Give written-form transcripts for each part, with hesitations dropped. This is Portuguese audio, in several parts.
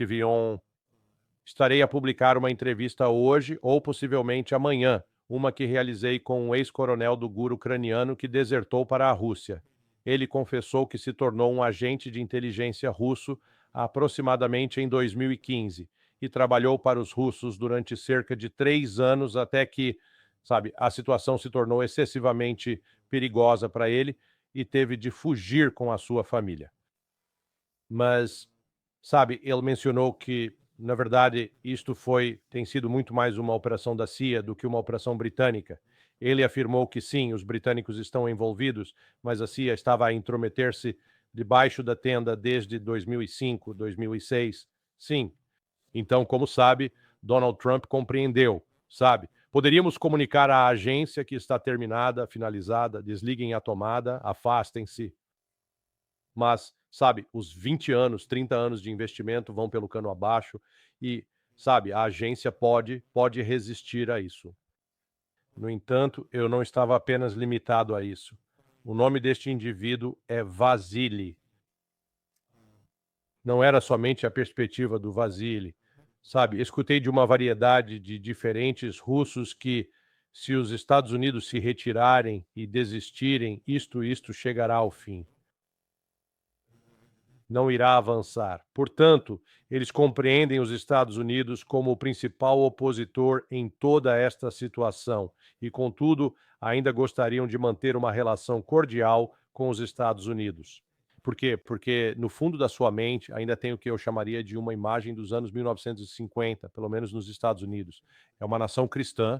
Tivion, estarei a publicar uma entrevista hoje ou possivelmente amanhã, uma que realizei com um ex-coronel do GUR ucraniano que desertou para a Rússia. Ele confessou que se tornou um agente de inteligência russo aproximadamente em 2015 e trabalhou para os russos durante cerca de 3 anos até que, a situação se tornou excessivamente perigosa para ele e teve de fugir com a sua família. Mas, ele mencionou que, na verdade, isto tem sido muito mais uma operação da CIA do que uma operação britânica. Ele afirmou que sim, os britânicos estão envolvidos, mas a CIA estava a intrometer-se debaixo da tenda desde 2005, 2006. Sim. Então, como sabe, Donald Trump compreendeu, Poderíamos comunicar à agência que está terminada, finalizada, desliguem a tomada, afastem-se. Mas, os 20 anos, 30 anos de investimento vão pelo cano abaixo e, a agência pode resistir a isso. No entanto, eu não estava apenas limitado a isso. O nome deste indivíduo é Vasily. Não era somente a perspectiva do Vasily. Escutei de uma variedade de diferentes russos que, se os Estados Unidos se retirarem e desistirem, isto chegará ao fim. Não irá avançar. Portanto, eles compreendem os Estados Unidos como o principal opositor em toda esta situação e, contudo, ainda gostariam de manter uma relação cordial com os Estados Unidos. Por quê? Porque no fundo da sua mente ainda tem o que eu chamaria de uma imagem dos anos 1950, pelo menos nos Estados Unidos. É uma nação cristã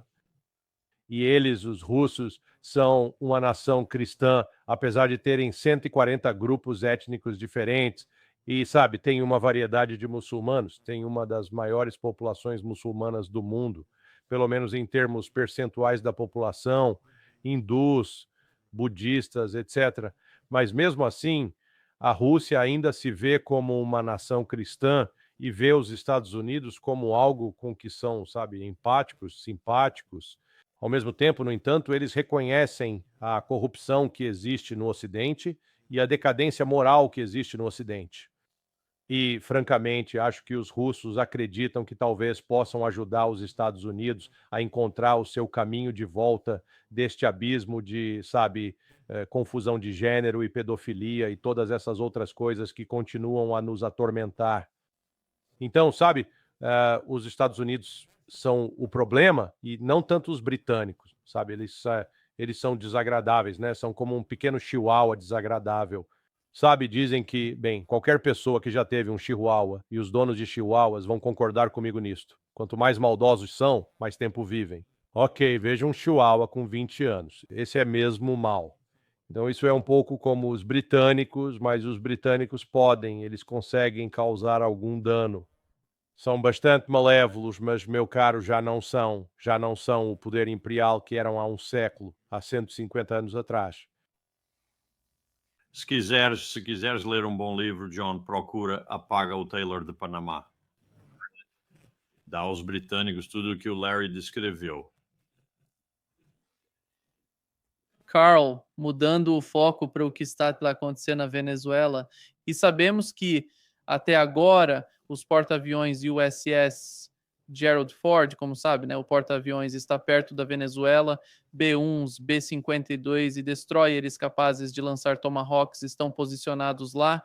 e eles, os russos, são uma nação cristã, apesar de terem 140 grupos étnicos diferentes e, tem uma variedade de muçulmanos, tem uma das maiores populações muçulmanas do mundo, pelo menos em termos percentuais da população, hindus, budistas, etc. Mas mesmo assim, a Rússia ainda se vê como uma nação cristã e vê os Estados Unidos como algo com que são, empáticos, simpáticos. Ao mesmo tempo, no entanto, eles reconhecem a corrupção que existe no Ocidente e a decadência moral que existe no Ocidente. E, francamente, acho que os russos acreditam que talvez possam ajudar os Estados Unidos a encontrar o seu caminho de volta deste abismo de, confusão de gênero e pedofilia e todas essas outras coisas que continuam a nos atormentar. Então, os Estados Unidos são o problema e não tanto os britânicos, eles são desagradáveis, né? São como um pequeno chihuahua desagradável. Dizem que, qualquer pessoa que já teve um chihuahua, e os donos de chihuahuas vão concordar comigo nisto. Quanto mais maldosos são, mais tempo vivem. Ok, veja um chihuahua com 20 anos. Esse é mesmo mal. Então isso é um pouco como os britânicos, mas os britânicos eles conseguem causar algum dano. São bastante malévolos, mas, meu caro, já não são o poder imperial que eram há um século, há 150 anos atrás. Se quiseres ler um bom livro, John, procura Apaga o Taylor de Panamá. Dá aos britânicos tudo o que o Larry descreveu. Carl, mudando o foco para o que está acontecendo na Venezuela, e sabemos que, até agora, os porta-aviões USS Gerald Ford, como sabe, né, o porta-aviões está perto da Venezuela, B-1s, B-52 e destroyers capazes de lançar Tomahawks estão posicionados lá,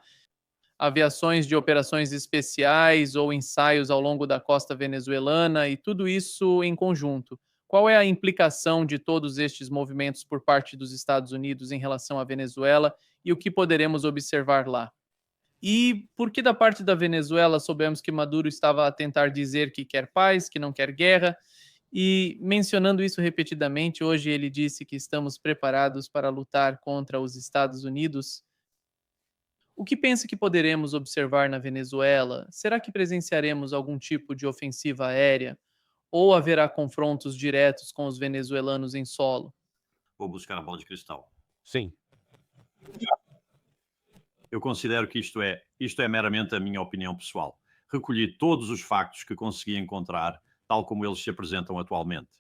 aviações de operações especiais ou ensaios ao longo da costa venezuelana e tudo isso em conjunto. Qual é a implicação de todos estes movimentos por parte dos Estados Unidos em relação à Venezuela e o que poderemos observar lá? E por que da parte da Venezuela soubemos que Maduro estava a tentar dizer que quer paz, que não quer guerra, e mencionando isso repetidamente, hoje ele disse que estamos preparados para lutar contra os Estados Unidos. O que pensa que poderemos observar na Venezuela? Será que presenciaremos algum tipo de ofensiva aérea? Ou haverá confrontos diretos com os venezuelanos em solo? Vou buscar a bola de cristal. Sim. Eu considero que isto é meramente a minha opinião pessoal. Recolhi todos os factos que consegui encontrar, tal como eles se apresentam atualmente.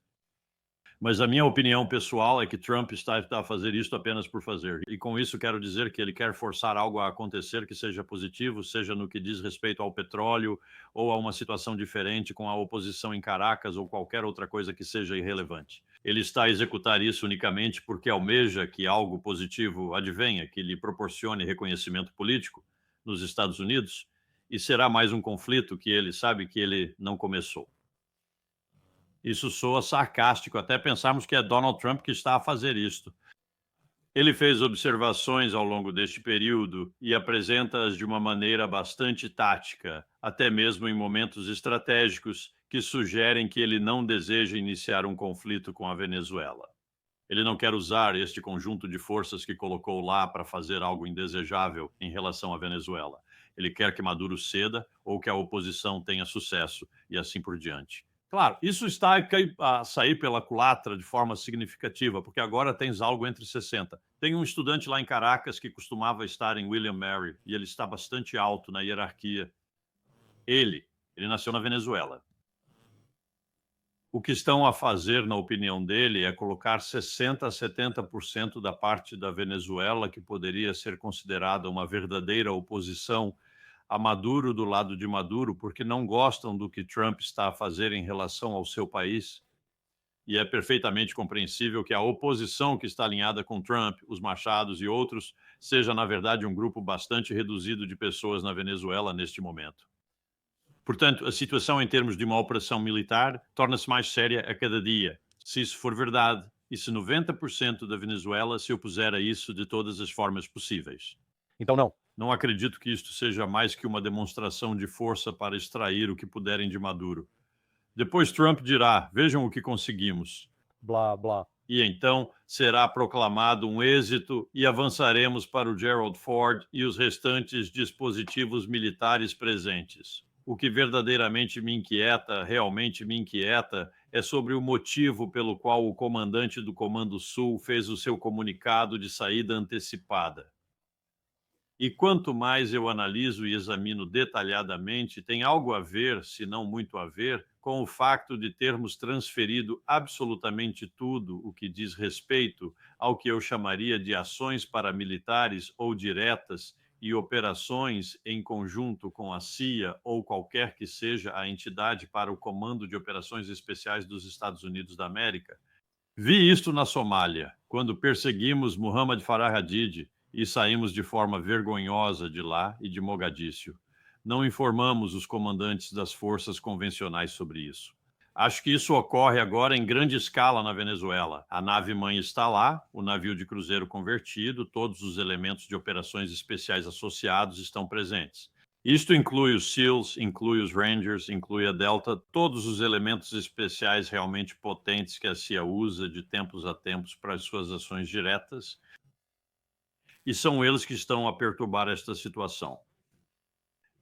Mas a minha opinião pessoal é que Trump está a fazer isto apenas por fazer. E com isso quero dizer que ele quer forçar algo a acontecer que seja positivo, seja no que diz respeito ao petróleo ou a uma situação diferente com a oposição em Caracas ou qualquer outra coisa que seja irrelevante. Ele está a executar isso unicamente porque almeja que algo positivo advenha, que lhe proporcione reconhecimento político nos Estados Unidos, e será mais um conflito que ele sabe que ele não começou. Isso soa sarcástico, até pensarmos que é Donald Trump que está a fazer isto. Ele fez observações ao longo deste período e apresenta-as de uma maneira bastante tática, até mesmo em momentos estratégicos que sugerem que ele não deseja iniciar um conflito com a Venezuela. Ele não quer usar este conjunto de forças que colocou lá para fazer algo indesejável em relação à Venezuela. Ele quer que Maduro ceda ou que a oposição tenha sucesso e assim por diante. Claro, isso está a sair pela culatra de forma significativa, porque agora tens algo entre 60. Tem um estudante lá em Caracas que costumava estar em William Mary e ele está bastante alto na hierarquia. Ele nasceu na Venezuela. O que estão a fazer, na opinião dele, é colocar 60% a 70% da parte da Venezuela que poderia ser considerada uma verdadeira oposição a Maduro do lado de Maduro, porque não gostam do que Trump está a fazer em relação ao seu país. E é perfeitamente compreensível que a oposição que está alinhada com Trump, os Machados e outros, seja, na verdade, um grupo bastante reduzido de pessoas na Venezuela neste momento. Portanto, a situação em termos de uma operação militar torna-se mais séria a cada dia, se isso for verdade e se 90% da Venezuela se opuser a isso de todas as formas possíveis. Então, não. Não acredito que isto seja mais que uma demonstração de força para extrair o que puderem de Maduro. Depois Trump dirá: vejam o que conseguimos. Blá, blá. E então será proclamado um êxito e avançaremos para o Gerald Ford e os restantes dispositivos militares presentes. O que verdadeiramente me inquieta, realmente me inquieta, é sobre o motivo pelo qual o comandante do Comando Sul fez o seu comunicado de saída antecipada. E quanto mais eu analiso e examino detalhadamente, tem algo a ver, se não muito a ver, com o facto de termos transferido absolutamente tudo o que diz respeito ao que eu chamaria de ações paramilitares ou diretas e operações em conjunto com a CIA ou qualquer que seja a entidade para o Comando de Operações Especiais dos Estados Unidos da América. Vi isto na Somália, quando perseguimos Muhammad Farah Hadid e saímos de forma vergonhosa de lá e de Mogadíscio. Não informamos os comandantes das forças convencionais sobre isso. Acho que isso ocorre agora em grande escala na Venezuela. A nave-mãe está lá, o navio de cruzeiro convertido, todos os elementos de operações especiais associados estão presentes. Isto inclui os SEALs, inclui os Rangers, inclui a Delta, todos os elementos especiais realmente potentes que a CIA usa de tempos a tempos para as suas ações diretas, e são eles que estão a perturbar esta situação.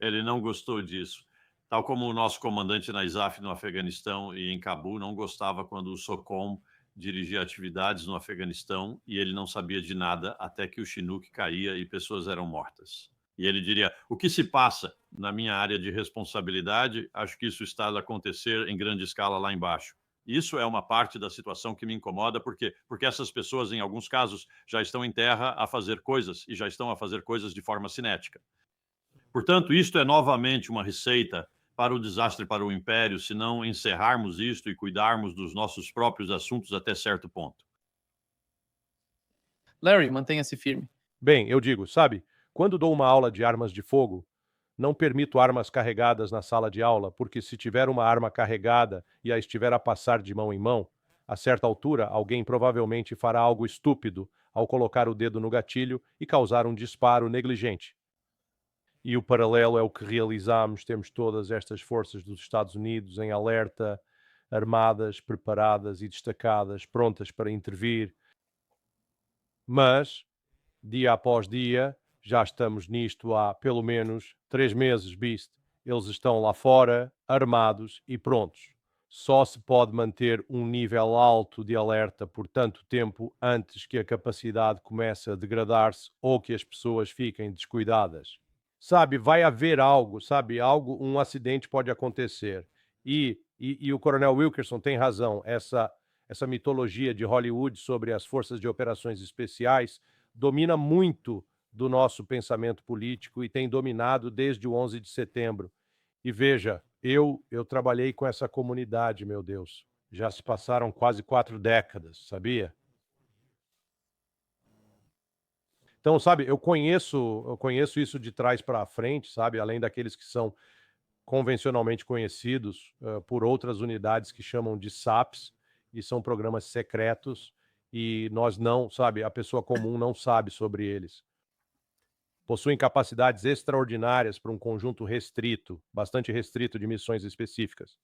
Ele não gostou disso, tal como o nosso comandante na ISAF no Afeganistão e em Cabul não gostava quando o SOCOM dirigia atividades no Afeganistão e ele não sabia de nada até que o Chinook caía e pessoas eram mortas. E ele diria: o que se passa na minha área de responsabilidade, acho que isso está a acontecer em grande escala lá embaixo. Isso é uma parte da situação que me incomoda, porque essas pessoas, em alguns casos, já estão em terra a fazer coisas e já estão a fazer coisas de forma cinética. Portanto, isto é novamente uma receita para o desastre para o império, se não encerrarmos isto e cuidarmos dos nossos próprios assuntos até certo ponto. Larry, mantenha-se firme. Bem, eu digo, sabe, quando dou uma aula de armas de fogo, não permito armas carregadas na sala de aula, porque se tiver uma arma carregada e a estiver a passar de mão em mão, a certa altura alguém provavelmente fará algo estúpido ao colocar o dedo no gatilho e causar um disparo negligente. E o paralelo é o que realizamos, temos todas estas forças dos Estados Unidos em alerta, armadas, preparadas e destacadas, prontas para intervir. Mas, dia após dia, já estamos nisto há pelo menos 3 meses, Beast. Eles estão lá fora, armados e prontos. Só se pode manter um nível alto de alerta por tanto tempo antes que a capacidade comece a degradar-se ou que as pessoas fiquem descuidadas. Sabe, vai haver algo, sabe, um acidente pode acontecer. E o Coronel Wilkerson tem razão, essa mitologia de Hollywood sobre as forças de operações especiais domina muito do nosso pensamento político e tem dominado desde o 11 de setembro. E veja, eu trabalhei com essa comunidade, meu Deus. Já se passaram quase 4 décadas, sabia? Então, sabe, eu conheço isso de trás para frente, sabe? Além daqueles que são convencionalmente conhecidos por outras unidades que chamam de SAPs, e são programas secretos, e nós não, sabe, a pessoa comum não sabe sobre eles. Possuem capacidades extraordinárias para um conjunto restrito, bastante restrito de missões específicas.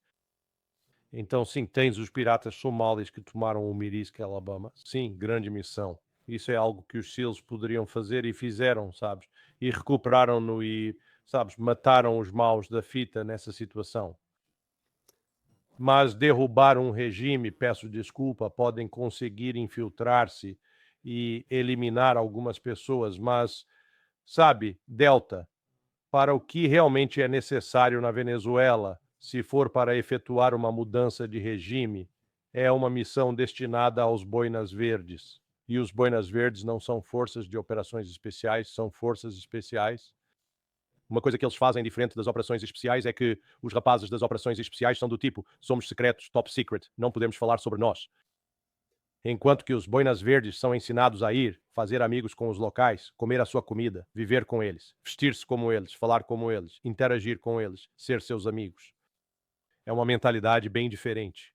Então, sim, tens os piratas somalis que tomaram o Mirisque, Alabama. Sim, grande missão. Isso é algo que os SEALs poderiam fazer e fizeram, sabes? E recuperaram-no e, sabes, mataram os maus da fita nessa situação. Mas derrubar um regime, peço desculpa, podem conseguir infiltrar-se e eliminar algumas pessoas, mas, sabe, Delta, para o que realmente é necessário na Venezuela, se for para efetuar uma mudança de regime, é uma missão destinada aos boinas verdes. E os boinas verdes não são forças de operações especiais, são forças especiais. Uma coisa que eles fazem diferente das operações especiais é que os rapazes das operações especiais são do tipo: somos secretos, top secret, não podemos falar sobre nós. Enquanto que os boinas verdes são ensinados a ir, fazer amigos com os locais, comer a sua comida, viver com eles, vestir-se como eles, falar como eles, interagir com eles, ser seus amigos. É uma mentalidade bem diferente.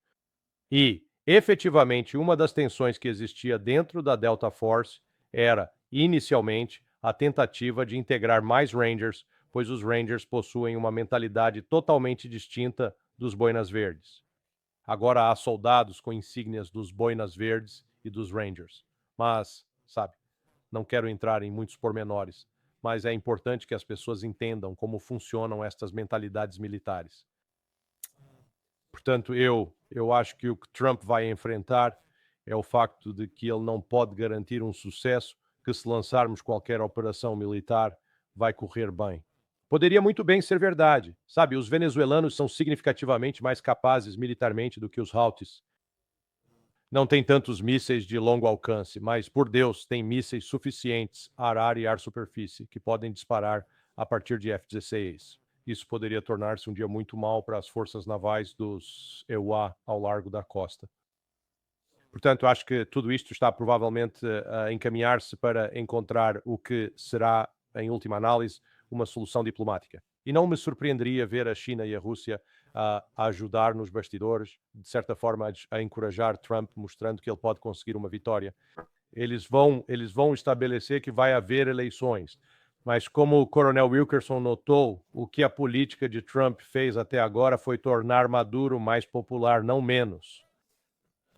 E, efetivamente, uma das tensões que existia dentro da Delta Force era, inicialmente, a tentativa de integrar mais Rangers, pois os Rangers possuem uma mentalidade totalmente distinta dos boinas verdes. Agora há soldados com insígnias dos boinas verdes e dos Rangers. Mas, sabe, não quero entrar em muitos pormenores, mas é importante que as pessoas entendam como funcionam estas mentalidades militares. Portanto, eu acho que o que Trump vai enfrentar é o facto de que ele não pode garantir um sucesso, que se lançarmos qualquer operação militar vai correr bem. Poderia muito bem ser verdade. Sabe, os venezuelanos são significativamente mais capazes militarmente do que os Houthis. Não tem tantos mísseis de longo alcance, mas, por Deus, tem mísseis suficientes, ar e ar-superfície, que podem disparar a partir de F-16. Isso poderia tornar-se um dia muito mau para as forças navais dos EUA ao largo da costa. Portanto, acho que tudo isto está provavelmente a encaminhar-se para encontrar o que será, em última análise, uma solução diplomática. E não me surpreenderia ver a China e a Rússia a ajudar nos bastidores, de certa forma a encorajar Trump, mostrando que ele pode conseguir uma vitória. Eles vão estabelecer que vai haver eleições. Mas como o Coronel Wilkerson notou, o que a política de Trump fez até agora foi tornar Maduro mais popular, não menos.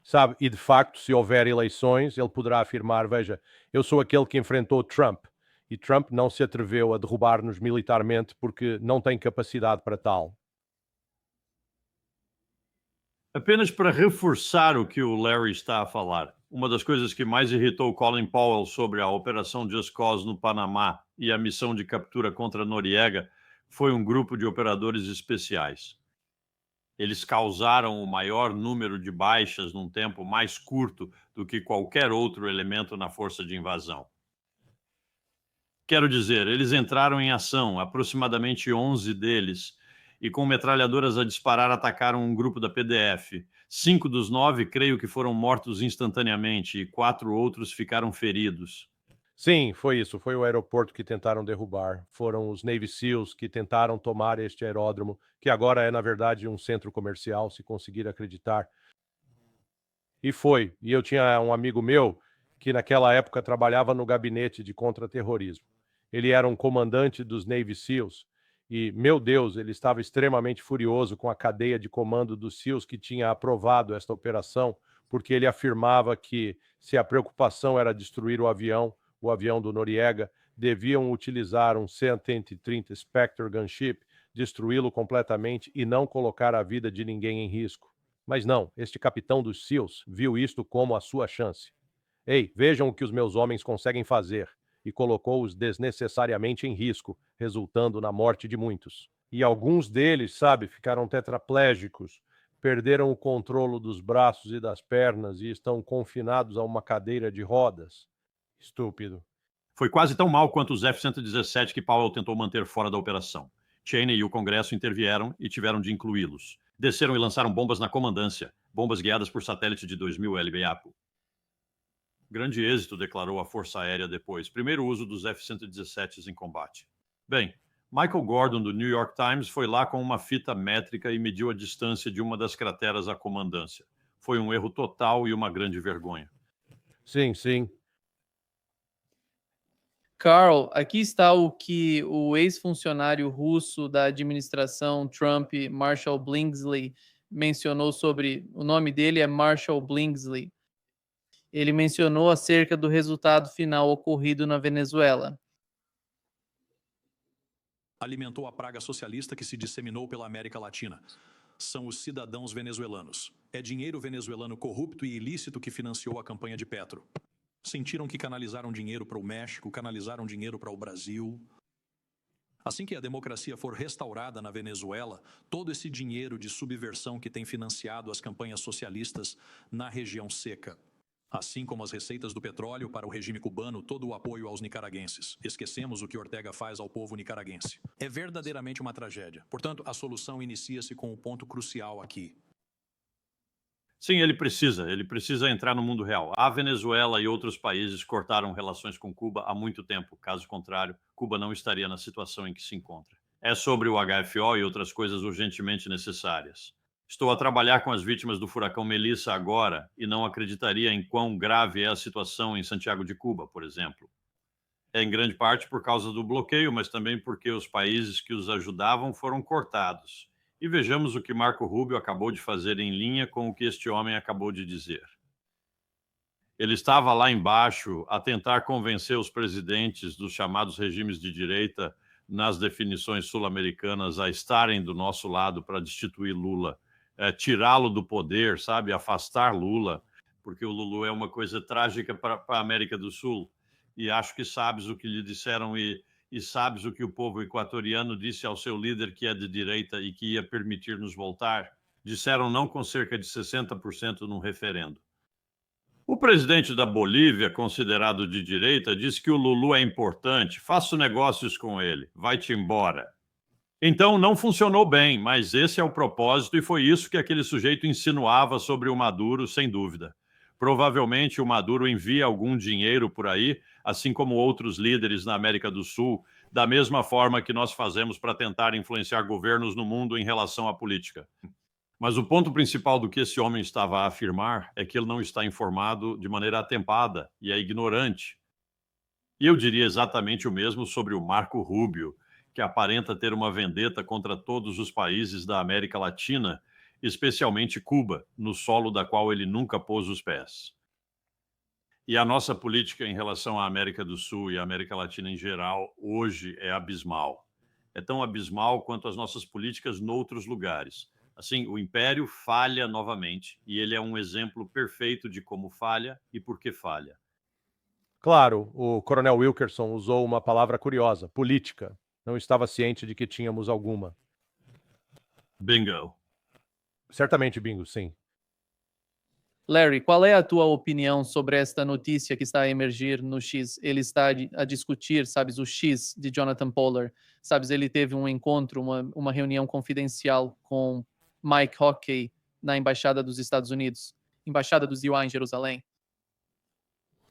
Sabe? E de facto, se houver eleições, ele poderá afirmar: veja, eu sou aquele que enfrentou Trump. E Trump não se atreveu a derrubar-nos militarmente porque não tem capacidade para tal. Apenas para reforçar o que o Larry está a falar, uma das coisas que mais irritou Colin Powell sobre a Operação Just Cause no Panamá e a missão de captura contra Noriega foi um grupo de operadores especiais. Eles causaram o maior número de baixas num tempo mais curto do que qualquer outro elemento na força de invasão. Quero dizer, eles entraram em ação, aproximadamente 11 deles, e com metralhadoras a disparar atacaram um grupo da PDF. 5 dos 9 creio que foram mortos instantaneamente e 4 outros ficaram feridos. Sim, foi isso. Foi o aeroporto que tentaram derrubar. Foram os Navy SEALs que tentaram tomar este aeródromo, que agora é, na verdade, um centro comercial, se conseguir acreditar. E foi. E eu tinha um amigo meu que naquela época trabalhava no gabinete de contra-terrorismo. Ele era um comandante dos Navy SEALs e, meu Deus, ele estava extremamente furioso com a cadeia de comando dos SEALs que tinha aprovado esta operação, porque ele afirmava que, se a preocupação era destruir o avião do Noriega, deviam utilizar um C-130 Spectre gunship, destruí-lo completamente e não colocar a vida de ninguém em risco. Mas não, este capitão dos SEALs viu isto como a sua chance. Ei, vejam o que os meus homens conseguem fazer, e colocou-os desnecessariamente em risco, resultando na morte de muitos. E alguns deles, sabe, ficaram tetraplégicos, perderam o controle dos braços e das pernas e estão confinados a uma cadeira de rodas. Estúpido. Foi quase tão mal quanto os F-117 que Powell tentou manter fora da operação. Cheney e o Congresso intervieram e tiveram de incluí-los. Desceram e lançaram bombas na comandância, bombas guiadas por satélite de 2000 lbAP. Grande êxito, declarou a Força Aérea depois. Primeiro uso dos F-117 em combate. Bem, Michael Gordon, do New York Times, foi lá com uma fita métrica e mediu a distância de uma das crateras à comandância. Foi um erro total e uma grande vergonha. Sim, sim. Carl, aqui está o que o ex-funcionário russo da administração Trump, Marshall Billingsley, mencionou sobre... O nome dele é Marshall Billingsley. Ele mencionou acerca do resultado final ocorrido na Venezuela. Alimentou a praga socialista que se disseminou pela América Latina. São os cidadãos venezuelanos. É dinheiro venezuelano corrupto e ilícito que financiou a campanha de Petro. Sentiram que canalizaram dinheiro para o México, canalizaram dinheiro para o Brasil. Assim que a democracia for restaurada na Venezuela, todo esse dinheiro de subversão que tem financiado as campanhas socialistas na região seca. Assim como as receitas do petróleo para o regime cubano, todo o apoio aos nicaragüenses. Esquecemos o que Ortega faz ao povo nicaragüense. É verdadeiramente uma tragédia. Portanto, a solução inicia-se com o ponto crucial aqui. Sim, ele precisa entrar no mundo real. A Venezuela e outros países cortaram relações com Cuba há muito tempo. Caso contrário, Cuba não estaria na situação em que se encontra. É sobre o HFO e outras coisas urgentemente necessárias. Estou a trabalhar com as vítimas do furacão Melissa agora e não acreditaria em quão grave é a situação em Santiago de Cuba, por exemplo. É em grande parte por causa do bloqueio, mas também porque os países que os ajudavam foram cortados. E vejamos o que Marco Rubio acabou de fazer em linha com o que este homem acabou de dizer. Ele estava lá embaixo a tentar convencer os presidentes dos chamados regimes de direita nas definições sul-americanas a estarem do nosso lado para destituir Lula, tirá-lo do poder, sabe, afastar Lula, porque o Lulu é uma coisa trágica para a América do Sul. E acho que sabes o que lhe disseram e sabes o que o povo equatoriano disse ao seu líder, que é de direita e que ia permitir-nos voltar? Disseram não com cerca de 60% num referendo. O presidente da Bolívia, considerado de direita, disse que o Lulu é importante, faço negócios com ele, vai-te embora. Então não funcionou bem, mas esse é o propósito e foi isso que aquele sujeito insinuava sobre o Maduro, sem dúvida. Provavelmente o Maduro envia algum dinheiro por aí, assim como outros líderes na América do Sul, da mesma forma que nós fazemos para tentar influenciar governos no mundo em relação à política. Mas o ponto principal do que esse homem estava a afirmar é que ele não está informado de maneira atempada e é ignorante. E eu diria exatamente o mesmo sobre o Marco Rubio, que aparenta ter uma vendeta contra todos os países da América Latina, especialmente Cuba, no solo da qual ele nunca pôs os pés. E a nossa política em relação à América do Sul e à América Latina em geral, hoje é abismal. É tão abismal quanto as nossas políticas noutros lugares. Assim, o Império falha novamente, e ele é um exemplo perfeito de como falha e por que falha. Claro, o Coronel Wilkerson usou uma palavra curiosa, política. Não estava ciente de que tínhamos alguma. Bingo. Certamente, bingo, sim. Larry, qual é a tua opinião sobre esta notícia que está a emergir no X? Ele está a discutir, sabes, o X de Jonathan Pollard. Sabes, ele teve um encontro, uma reunião confidencial com Mike Hockey na Embaixada dos Estados Unidos, Embaixada dos USA em Jerusalém.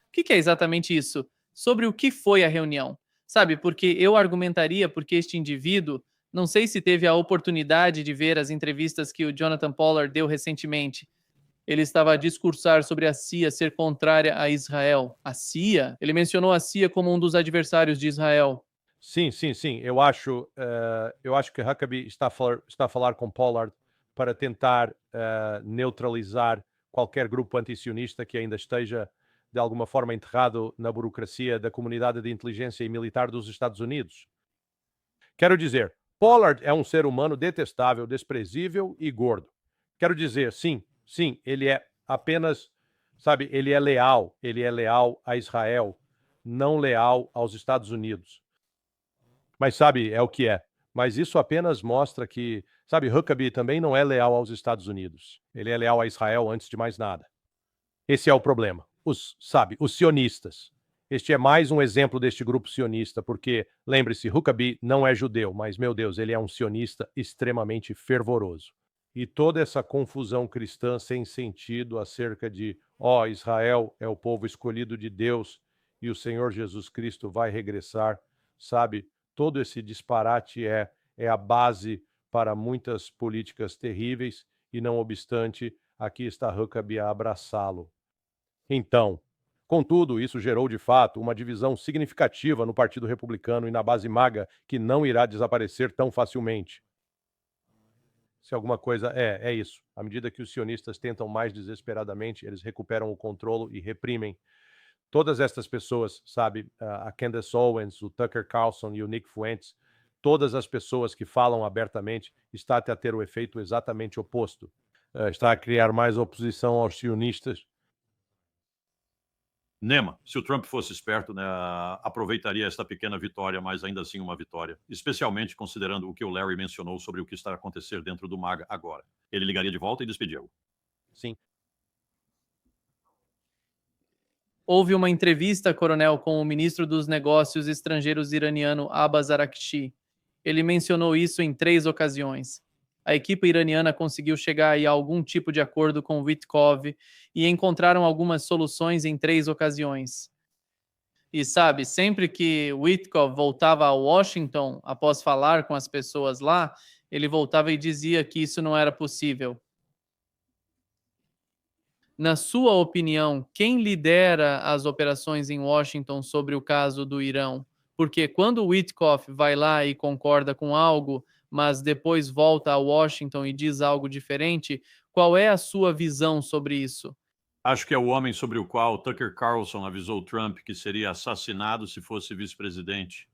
O que é exatamente isso? Sobre o que foi a reunião? Sabe, porque eu argumentaria porque este indivíduo, não sei se teve a oportunidade de ver as entrevistas que o Jonathan Pollard deu recentemente. Ele estava a discursar sobre a CIA ser contrária a Israel. A CIA? Ele mencionou a CIA como um dos adversários de Israel. Sim. Eu acho que Huckabee está a falar com Pollard para tentar neutralizar qualquer grupo antisionista que ainda esteja, de alguma forma, enterrado na burocracia da comunidade de inteligência e militar dos Estados Unidos. Quero dizer, Pollard é um ser humano detestável, desprezível e gordo. Quero dizer, sim, ele é apenas, sabe, ele é leal a Israel, não leal aos Estados Unidos. Mas sabe, é o que é. Mas isso apenas mostra que, sabe, Huckabee também não é leal aos Estados Unidos. Ele é leal a Israel antes de mais nada. Esse é o problema. Os sionistas. Este é mais um exemplo deste grupo sionista, porque, lembre-se, Huckabee não é judeu, mas, meu Deus, ele é um sionista extremamente fervoroso. E toda essa confusão cristã sem sentido acerca de, Israel é o povo escolhido de Deus e o Senhor Jesus Cristo vai regressar, sabe? Todo esse disparate é a base para muitas políticas terríveis e, não obstante, aqui está Huckabee a abraçá-lo. Então, contudo, isso gerou de fato uma divisão significativa no Partido Republicano e na base MAGA que não irá desaparecer tão facilmente. Se alguma coisa é isso. À medida que os sionistas tentam mais desesperadamente, eles recuperam o controle e reprimem todas estas pessoas, sabe? A Candace Owens, o Tucker Carlson e o Nick Fuentes, todas as pessoas que falam abertamente, está a ter o efeito exatamente oposto. Está a criar mais oposição aos sionistas. Nema, se o Trump fosse esperto, né, aproveitaria esta pequena vitória, mas ainda assim uma vitória, especialmente considerando o que o Larry mencionou sobre o que está a acontecer dentro do MAGA agora. Ele ligaria de volta e despediu. Sim. Houve uma entrevista, coronel, com o ministro dos Negócios Estrangeiros iraniano Abbas Araghchi. Ele mencionou isso em 3 ocasiões. A equipe iraniana conseguiu chegar a algum tipo de acordo com Witkoff e encontraram algumas soluções em 3 ocasiões. E sabe, sempre que Witkoff voltava a Washington, após falar com as pessoas lá, ele voltava e dizia que isso não era possível. Na sua opinião, quem lidera as operações em Washington sobre o caso do Irão? Porque quando o Witkoff vai lá e concorda com algo, mas depois volta a Washington e diz algo diferente, qual é a sua visão sobre isso? Acho que é o homem sobre o qual Tucker Carlson avisou Trump que seria assassinado se fosse vice-presidente.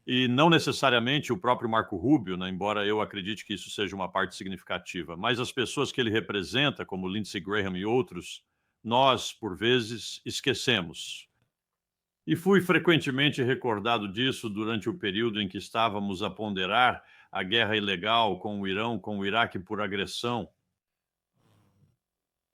E não necessariamente o próprio Marco Rubio, né, embora eu acredite que isso seja uma parte significativa, mas as pessoas que ele representa, como Lindsey Graham e outros, nós, por vezes, esquecemos. E fui frequentemente recordado disso durante o período em que estávamos a ponderar a guerra ilegal com o Irão, com o Iraque por agressão.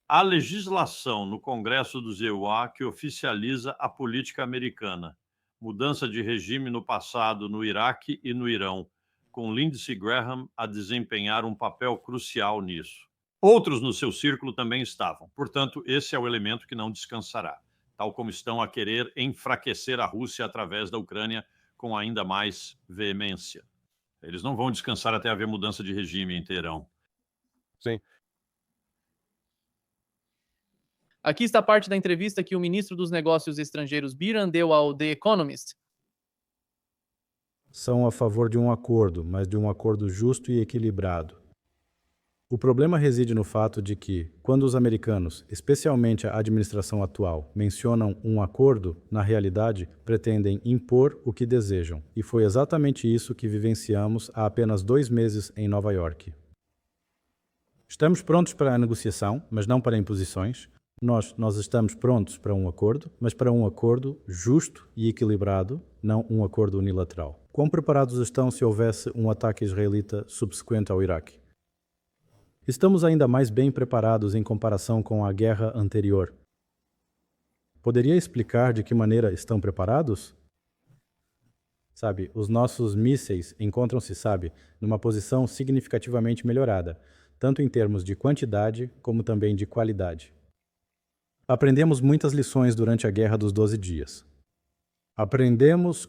Há legislação no Congresso dos EUA que oficializa a política americana. Mudança de regime no passado no Iraque e no Irão, com Lindsey Graham a desempenhar um papel crucial nisso. Outros no seu círculo também estavam. Portanto, esse é o elemento que não descansará, tal como estão a querer enfraquecer a Rússia através da Ucrânia com ainda mais veemência. Eles não vão descansar até haver mudança de regime em Teherão. Sim. Aqui está parte da entrevista que o ministro dos Negócios Estrangeiros Biran deu ao The Economist. São a favor de um acordo, mas de um acordo justo e equilibrado. O problema reside no fato de que, quando os americanos, especialmente a administração atual, mencionam um acordo, na realidade, pretendem impor o que desejam. E foi exatamente isso que vivenciamos há apenas 2 meses em Nova York. Estamos prontos para a negociação, mas não para imposições. Nós estamos prontos para um acordo, mas para um acordo justo e equilibrado, não um acordo unilateral. Quão preparados estão se houvesse um ataque israelita subsequente ao Iraque? Estamos ainda mais bem preparados em comparação com a guerra anterior. Poderia explicar de que maneira estão preparados? Sabe, os nossos mísseis encontram-se, numa posição significativamente melhorada, tanto em termos de quantidade como também de qualidade. Aprendemos muitas lições durante a Guerra dos 12 Dias.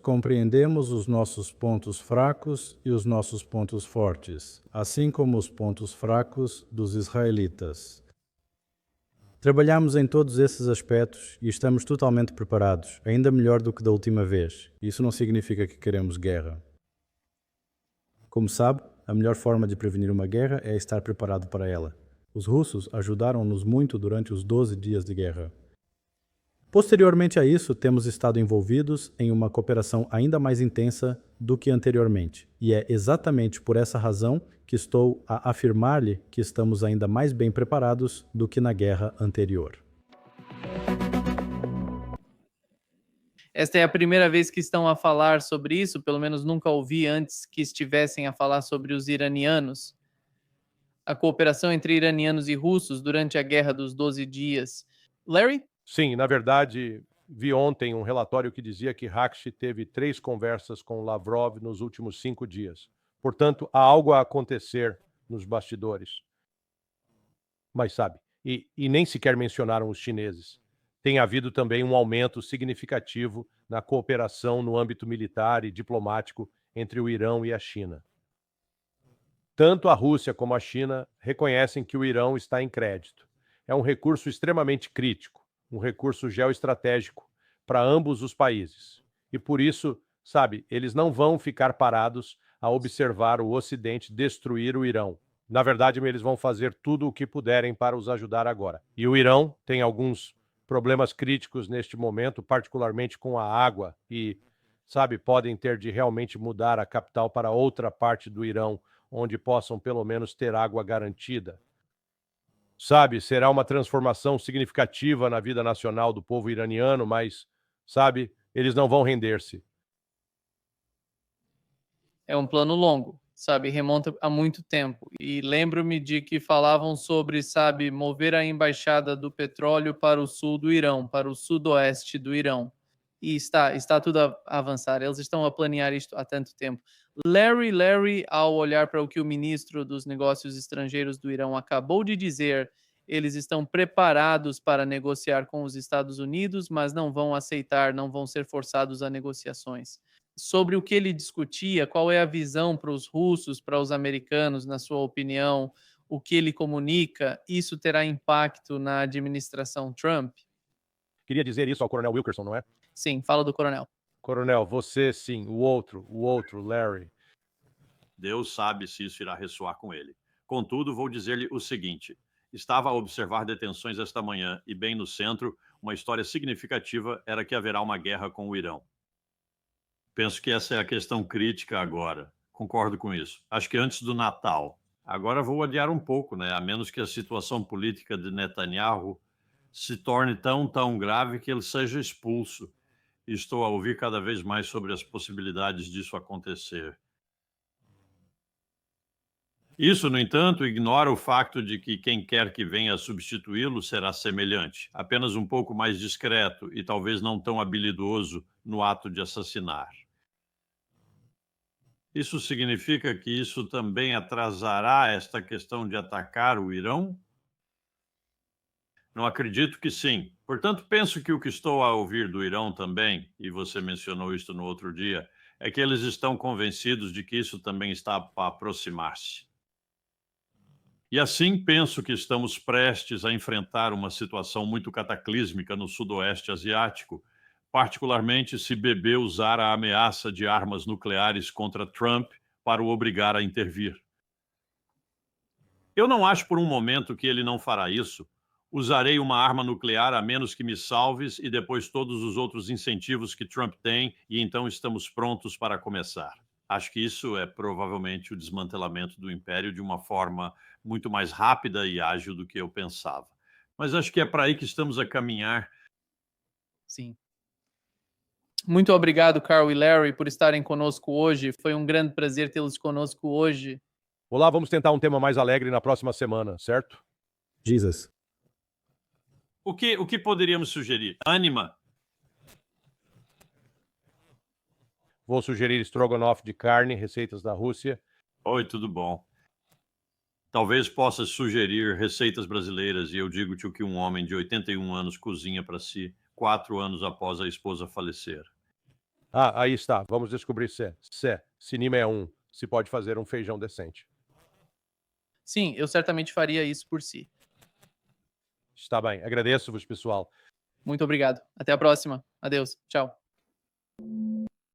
Compreendemos os nossos pontos fracos e os nossos pontos fortes, assim como os pontos fracos dos israelitas. Trabalhamos em todos esses aspectos e estamos totalmente preparados, ainda melhor do que da última vez. Isso não significa que queremos guerra. Como sabe, a melhor forma de prevenir uma guerra é estar preparado para ela. Os russos ajudaram-nos muito durante os 12 dias de guerra. Posteriormente a isso, temos estado envolvidos em uma cooperação ainda mais intensa do que anteriormente. E é exatamente por essa razão que estou a afirmar-lhe que estamos ainda mais bem preparados do que na guerra anterior. Esta é a primeira vez que estão a falar sobre isso, pelo menos nunca ouvi antes que estivessem a falar sobre os iranianos. A cooperação entre iranianos e russos durante a Guerra dos 12 Dias. Larry? Sim, na verdade, vi ontem um relatório que dizia que Rakshi teve 3 conversas com Lavrov nos últimos 5 dias. Portanto, há algo a acontecer nos bastidores. Mas sabe, e nem sequer mencionaram os chineses. Tem havido também um aumento significativo na cooperação no âmbito militar e diplomático entre o Irão e a China. Tanto a Rússia como a China reconhecem que o Irão está em crédito. É um recurso extremamente crítico, um recurso geoestratégico para ambos os países. E por isso, sabe, eles não vão ficar parados a observar o Ocidente destruir o Irão. Na verdade, eles vão fazer tudo o que puderem para os ajudar agora. E o Irão tem alguns problemas críticos neste momento, particularmente com a água, e, sabe, podem ter de realmente mudar a capital para outra parte do Irão, onde possam pelo menos ter água garantida. Sabe, será uma transformação significativa na vida nacional do povo iraniano, mas, sabe, eles não vão render-se. É um plano longo, sabe? Remonta a muito tempo. E lembro-me de que falavam sobre, sabe, mover a embaixada do petróleo para o sul do Irão, para o sudoeste do Irão. E está tudo a avançar. Eles estão a planear isto há tanto tempo. Larry, ao olhar para o que o ministro dos Negócios Estrangeiros do Irão acabou de dizer, eles estão preparados para negociar com os Estados Unidos, mas não vão aceitar, não vão ser forçados a negociações. Sobre o que ele discutia, qual é a visão para os russos, para os americanos, na sua opinião, o que ele comunica, isso terá impacto na administração Trump? Queria dizer isso ao Coronel Wilkerson, não é? Sim, fala do coronel. Coronel, você sim, o outro, Larry. Deus sabe se isso irá ressoar com ele. Contudo, vou dizer-lhe o seguinte: estava a observar detenções esta manhã e, bem no centro, uma história significativa era que haverá uma guerra com o Irão. Penso que essa é a questão crítica agora. Concordo com isso. Acho que antes do Natal. Agora vou adiar um pouco, né? A menos que a situação política de Netanyahu se torne tão grave que ele seja expulso. E estou a ouvir cada vez mais sobre as possibilidades disso acontecer. Isso, no entanto, ignora o facto de que quem quer que venha a substituí-lo será semelhante, apenas um pouco mais discreto e talvez não tão habilidoso no ato de assassinar. Isso significa que isso também atrasará esta questão de atacar o Irão? Não acredito que sim. Portanto, penso que o que estou a ouvir do Irão também, e você mencionou isto no outro dia, é que eles estão convencidos de que isso também está a aproximar-se. E assim penso que estamos prestes a enfrentar uma situação muito cataclísmica no sudoeste asiático, particularmente se Bebê usar a ameaça de armas nucleares contra Trump para o obrigar a intervir. Eu não acho por um momento que ele não fará isso. Usarei uma arma nuclear a menos que me salves e depois todos os outros incentivos que Trump tem, e então estamos prontos para começar. Acho que isso é provavelmente o desmantelamento do império de uma forma muito mais rápida e ágil do que eu pensava. Mas acho que é para aí que estamos a caminhar. Sim. Muito obrigado, Carl e Larry, por estarem conosco hoje. Foi um grande prazer tê-los conosco hoje. Olá, vamos tentar um tema mais alegre na próxima semana, certo? Jesus. O que poderíamos sugerir? Anima. Vou sugerir estrogonofe de carne, receitas da Rússia. Oi, tudo bom? Talvez possa sugerir receitas brasileiras e eu digo-te o que um homem de 81 anos cozinha para si 4 anos após a esposa falecer. Ah, aí está. Vamos descobrir se Nima é se pode fazer um feijão decente. Sim, eu certamente faria isso por si. Está bem. Agradeço-vos, pessoal. Muito obrigado. Até a próxima. Adeus. Tchau.